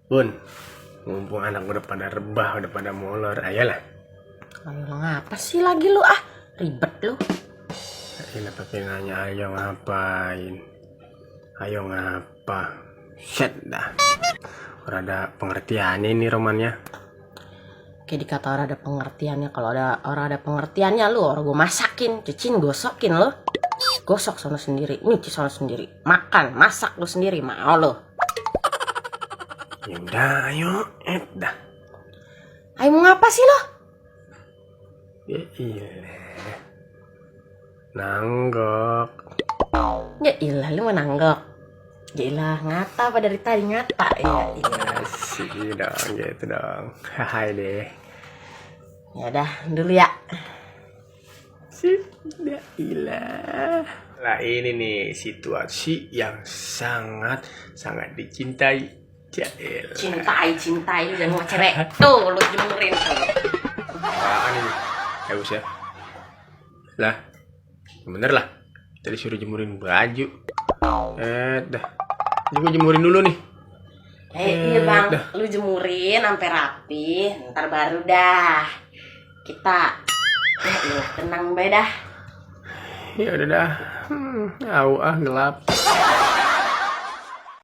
Bun, mumpung anak udah pada rebah, udah pada molor, ayolah. Ayo ngapa sih lagi lu ah? Ribet lu. Ayolah pakai nanya ayo ngapain? Ayo ngapa? Set dah. Orang ada pengertiannya ini romannya. Kayak dikata orang ada pengertiannya. Kalau ada orang ada pengertiannya lu orang gue masakin, cuciin, gosokin lu. Gosok sono sendiri, nyuci sono sendiri. Makan, masak lu sendiri, mau lu. Ya udah, ayo, dah. Ayo mau ngapa sih lo? Ya iya. Nanggok. Ya ilah lu mau nanggok. Ya ilah ngata apa dari tadi ngata ya ilah. Asik dong, gitu dong. Hai deh. Ya udah dulu ya. Sip, ya ilah. Lah ini nih situasi yang sangat dicintai. Jael. Cintai jangan cerek. Tuh lu jemurin tuh. Apaan ini? Haus ya? Lah, bener lah. Tadi suruh jemurin baju. Dah. Ini gue jemurin dulu nih. Iya bang, lu jemurin sampai rapi, ntar baru dah kita tenang be dah. Ya udah dah. Gelap.